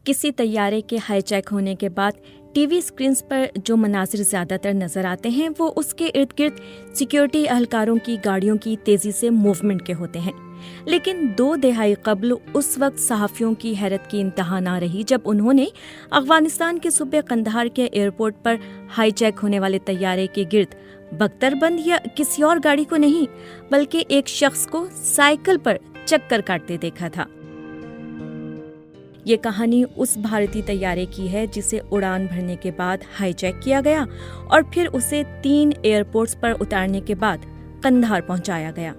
किसी तैयारे के हाईजैक होने के बाद टीवी स्क्रीन्स पर जो मनाजिर ज़्यादातर नज़र आते हैं वो उसके इर्द गिर्द सिक्योरिटी एहलकारों की गाड़ियों की तेज़ी से मूवमेंट के होते हैं। लेकिन 2 दहाई कबल उस वक्त सहाफ़ियों की हैरत की इंतहा ना रही जब उन्होंने अफगानिस्तान के सूबे कंधार के एयरपोर्ट पर हाईजैक होने वाले तैयारे के गिर्द बख्तरबंद या किसी और गाड़ी को नहीं बल्कि एक शख्स को साइकिल पर चक्कर काटते देखा था। ये कहानी उस भारतीय तैयारे की है जिसे उड़ान भरने के बाद हाईजैक किया गया और फिर उसे 3 एयरपोर्ट्स पर उतारने के बाद कंधार पहुंचाया गया।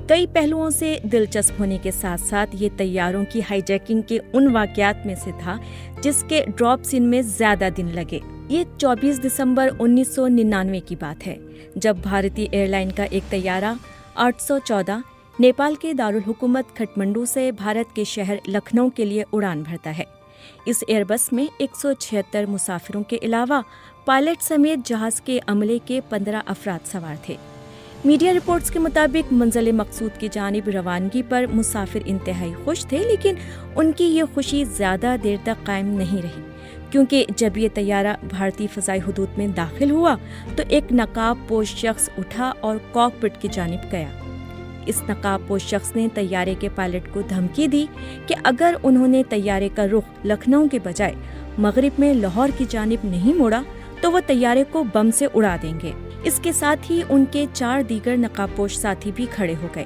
कई पहलुओं से दिलचस्प होने के साथ साथ ये तैयारों की हाईजैकिंग के उन वाकयात में से था जिसके ड्रॉप सीन में ज्यादा दिन लगे। ये 24 दिसंबर 1999 की बात है जब भारतीय एयरलाइन का एक तैयारा 814 नेपाल के दारुल हुकूमत खटमंडू से भारत के शहर लखनऊ के लिए उड़ान भरता है। इस एयरबस में 176 मुसाफिरों के अलावा पायलट समेत जहाज के अमले के 15 अफराद सवार थे। मीडिया रिपोर्ट्स के मुताबिक मंजिल मकसूद की जानिब रवानगी पर मुसाफिर इंतहाई खुश थे, लेकिन उनकी ये खुशी ज्यादा देर तक कायम नहीं रही, क्योंकि जब ये तैयारा भारतीय फ़ज़ाई हुदूद में दाखिल हुआ तो एक नकाब पोश शख्स उठा और कॉकपिट की जानिब गया। इस नकाब पोश शख्स ने तैयारे के पायलट को धमकी दी कि अगर उन्होंने तैयारे का रुख लखनऊ के बजाय मगरिब में लाहौर की जानिब नहीं मोड़ा तो वो तैयारे को बम से उड़ा देंगे। इसके साथ ही उनके 4 दीगर नकाबपोश साथी भी खड़े हो गए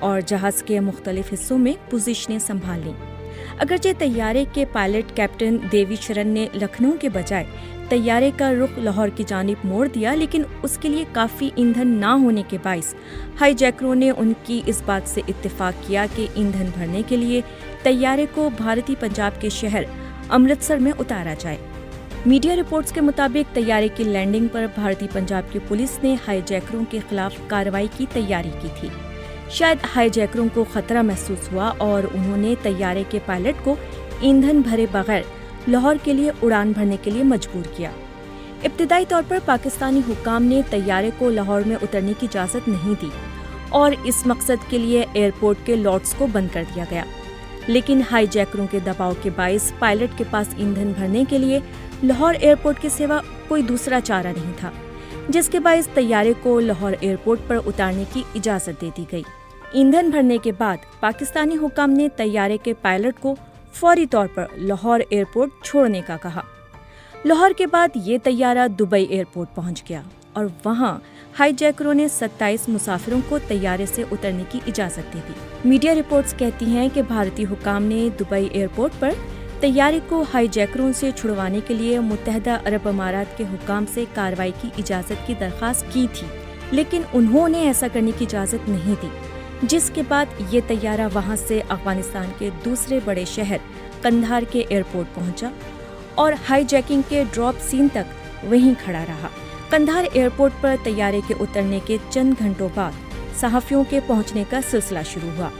और जहाज के मुख्तलिफ हिस्सों में पोजीशनें संभाल लीं। अगरचे तैयारे के पायलट कैप्टन देवी शरण ने लखनऊ के बजाय तैयारे का रुख लाहौर की जानिब मोड़ दिया, लेकिन उसके लिए काफ़ी ईंधन ना होने के बाइस हाईजैकरों ने उनकी इस बात से इत्तेफाक किया कि ईंधन भरने के लिए तैयारे को भारतीय पंजाब के शहर अमृतसर में उतारा जाए। मीडिया रिपोर्ट्स के मुताबिक तैयारे की लैंडिंग पर भारतीय पंजाब की पुलिस ने हाईजैकरों के खिलाफ कार्रवाई की तैयारी की थी। शायद हाईजैकरों को खतरा महसूस हुआ और उन्होंने तैयारे के पायलट को ईंधन भरे बगैर लाहौर के लिए उड़ान भरने के लिए मजबूर किया। इब्तिदाई तौर पर पाकिस्तानी हुक्काम ने तैयारे को लाहौर में उतरने की इजाज़त नहीं दी और इस मकसद के लिए एयरपोर्ट के लॉट्स को बंद कर दिया गया, लेकिन हाईजैकरों के दबाव के बाइस पायलट के पास ईंधन भरने के लिए लाहौर एयरपोर्ट के सिवा कोई दूसरा चारा नहीं था, जिसके बाइस तैयारे को लाहौर एयरपोर्ट पर उतारने की इजाज़त दे दी गई। ईंधन भरने के बाद पाकिस्तानी हुक्काम ने तैयारे के पायलट को फौरी तौर पर लाहौर एयरपोर्ट छोड़ने का कहा। लाहौर के बाद ये तैयारा दुबई एयरपोर्ट पहुंच गया और वहां हाईजैकरों ने 27 मुसाफिरों को तैयारे से उतरने की इजाज़त दे दी। मीडिया रिपोर्ट्स कहती हैं कि भारतीय हुक्काम ने दुबई एयरपोर्ट पर तैयारे को हाईजैकरों से छुड़वाने के लिए मुत्तहदा अरब अमारात के हुक्काम से कार्रवाई की इजाज़त की दरख्वास्त की थी, लेकिन उन्होंने ऐसा करने की इजाज़त नहीं दी, जिसके बाद ये तैयारा वहां से अफगानिस्तान के दूसरे बड़े शहर कंधार के एयरपोर्ट पहुंचा और हाईजैकिंग के ड्रॉप सीन तक वहीं खड़ा रहा। कंधार एयरपोर्ट पर तैयारे के उतरने के चंद घंटों बाद सहाफ़ियों के पहुंचने का सिलसिला शुरू हुआ।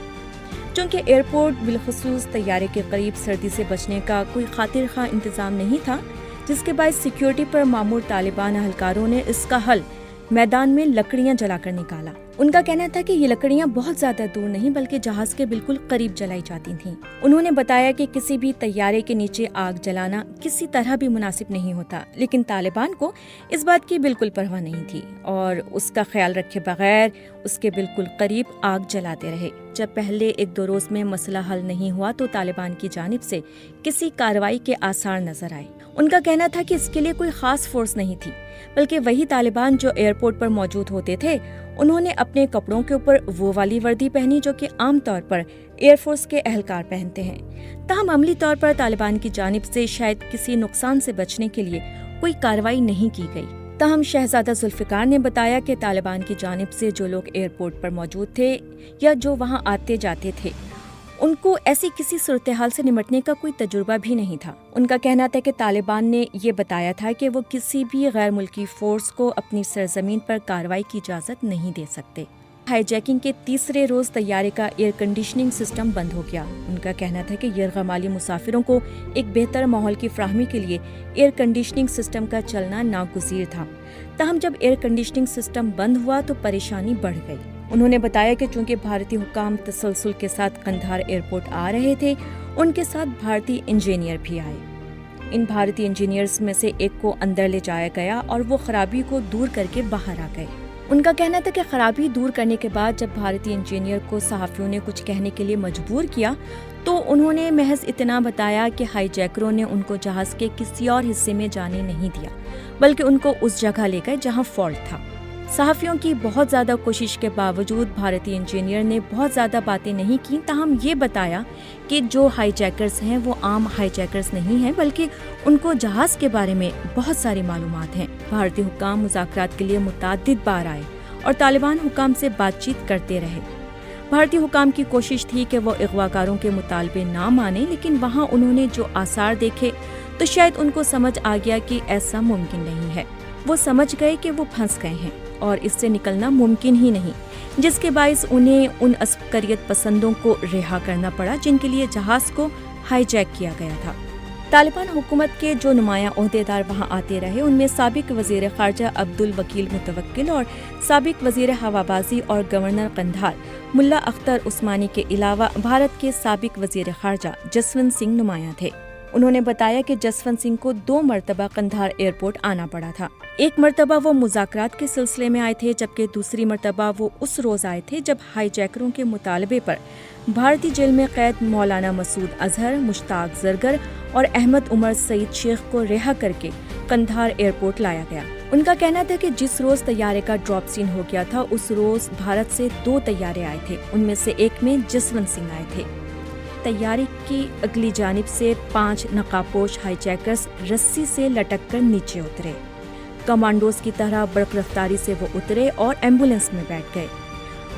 चूँकि एयरपोर्ट बिलखुसूस तैयारे के करीब सर्दी से बचने का कोई खातिर खा इंतज़ाम नहीं था, जिसके बाद सिक्योरिटी पर मामूर तालिबान अहलकारों ने इसका हल मैदान में लकड़ियां जलाकर निकाला। उनका कहना था कि ये लकड़ियां बहुत ज्यादा दूर नहीं बल्कि जहाज के बिल्कुल करीब जलाई जाती थीं। उन्होंने बताया कि किसी भी तैयारे के नीचे आग जलाना किसी तरह भी मुनासिब नहीं होता, लेकिन तालिबान को इस बात की बिल्कुल परवाह नहीं थी और उसका ख्याल रखे बगैर उसके बिल्कुल करीब आग जलाते रहे। जब पहले 1-2 रोज में मसला हल नहीं हुआ तो तालिबान की जानिब से किसी कार्रवाई के आसार नजर आए। उनका कहना था कि इसके लिए कोई खास फोर्स नहीं थी, बल्कि वही तालिबान जो एयरपोर्ट पर मौजूद होते थे उन्होंने अपने कपड़ों के ऊपर वो वाली वर्दी पहनी जो कि आमतौर पर एयरफोर्स के एहलकार पहनते हैं। ताहम अमली तौर पर तालिबान की जानिब से शायद किसी नुकसान से बचने के लिए कोई कार्रवाई नहीं की गई। ताहम शहजादा जुल्फिकार ने बताया कि तालिबान की जानिब से जो लोग एयरपोर्ट पर मौजूद थे या जो वहां आते जाते थे उनको ऐसी किसी सूरत हाल से निपटने का कोई तजुर्बा भी नहीं था। उनका कहना था कि तालिबान ने ये बताया था कि वो किसी भी गैर मुल्की फोर्स को अपनी सरजमीन पर कार्रवाई की इजाज़त नहीं दे सकते। हाईजैकिंग के तीसरे रोज तैयारे का एयर कंडीशनिंग सिस्टम बंद हो गया। उनका कहना था कि यरगमाली मुसाफिरों को एक बेहतर माहौल की फ्राहमी के लिए एयर कंडीशनिंग सिस्टम का चलना नागुज़ीर था। ताहम जब एयर कंडीशनिंग सिस्टम बंद हुआ तो परेशानी बढ़ गई। उन्होंने बताया कि चूंकि भारतीय हुक्काम तसलसल के साथ कंधार एयरपोर्ट आ रहे थे ان کے ساتھ بھارتی انجینئر بھی آئے۔ ان بھارتی انجینئرز میں سے ایک کو اندر لے جایا گیا اور وہ خرابی کو دور کر کے باہر آ گئے۔ ان کا کہنا تھا کہ خرابی دور کرنے کے بعد جب بھارتی انجینئر کو صحافیوں نے کچھ کہنے کے لیے مجبور کیا تو انہوں نے محض اتنا بتایا کہ ہائی جیکروں نے ان کو جہاز کے کسی اور حصے میں جانے نہیں دیا، بلکہ ان کو اس جگہ لے گئے جہاں فالٹ تھا۔ صحافیوں کی بہت زیادہ کوشش کے باوجود بھارتی انجینئر نے بہت زیادہ باتیں نہیں کی، تاہم یہ بتایا کہ جو ہائی جیکرز ہیں وہ عام ہائی جیکرز نہیں ہیں، بلکہ ان کو جہاز کے بارے میں بہت ساری معلومات ہیں۔ بھارتی حکام مذاکرات کے لیے متعدد بار آئے اور طالبان حکام سے بات چیت کرتے رہے۔ بھارتی حکام کی کوشش تھی کہ وہ اغواکاروں کے مطالبے نہ مانیں، لیکن وہاں انہوں نے جو آثار دیکھے تو شاید ان کو سمجھ آ گیا کہ ایسا ممکن نہیں ہے۔ وہ سمجھ گئے کہ وہ پھنس گئے ہیں اور اس سے نکلنا ممکن ہی نہیں، جس کے باعث انہیں ان عسکریت پسندوں کو رہا کرنا پڑا جن کے لیے جہاز کو ہائی جیک کیا گیا تھا۔ طالبان حکومت کے جو نمایاں عہدیدار وہاں آتے رہے ان میں سابق وزیر خارجہ عبدالوکیل متوکل اور سابق وزیر ہوابازی اور گورنر قندھار ملا اختر عثمانی کے علاوہ بھارت کے سابق وزیر خارجہ جسونت سنگھ نمایاں تھے۔ انہوں نے بتایا کہ جسونت سنگھ کو 2 مرتبہ قندھار ایئرپورٹ آنا پڑا تھا۔ ایک مرتبہ وہ مذاکرات کے سلسلے میں آئے تھے، جبکہ دوسری مرتبہ وہ اس روز آئے تھے جب ہائی جیکروں کے مطالبے پر بھارتی جیل میں قید مولانا مسعود اظہر، مشتاق زرگر اور احمد عمر سعید شیخ کو رہا کر کے قندھار ایئرپورٹ لایا گیا۔ ان کا کہنا تھا کہ جس روز طیارے کا ڈراپ سین ہو گیا تھا اس روز بھارت سے 2 طیارے آئے تھے، ان میں سے ایک میں جسونت سنگھ آئے تھے۔ طیارے کی اگلی جانب سے 5 نقابپوش ہائی جیکرز رسی سے لٹک کر نیچے اترے۔ کمانڈوز کی طرح برق رفتاری سے وہ اترے اور ایمبولینس میں بیٹھ گئے۔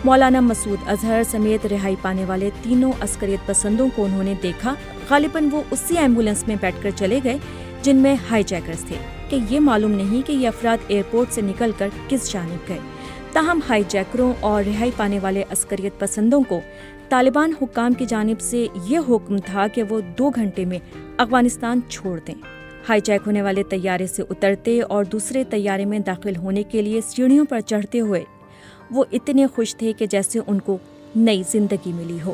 مولانا مسعود اظہر سمیت رہائی پانے والے 3 عسکریت پسندوں کو انہوں نے دیکھا۔ غالباً وہ اسی ایمبولینس میں بیٹھ کر چلے گئے جن میں ہائی جیکرز تھے، کہ یہ معلوم نہیں کہ یہ افراد ایئرپورٹ سے نکل کر کس جانب گئے۔ تاہم ہائی جیکروں اور رہائی پانے والے عسکریت پسندوں کو طالبان حکام کی جانب سے یہ حکم تھا کہ وہ 2 گھنٹے میں افغانستان چھوڑ دیں۔ ہائی جیک ہونے والے طیارے سے اترتے اور دوسرے طیارے میں داخل ہونے کے لیے سیڑھیوں پر چڑھتے ہوئے وہ اتنے خوش تھے کہ جیسے ان کو نئی زندگی ملی ہو۔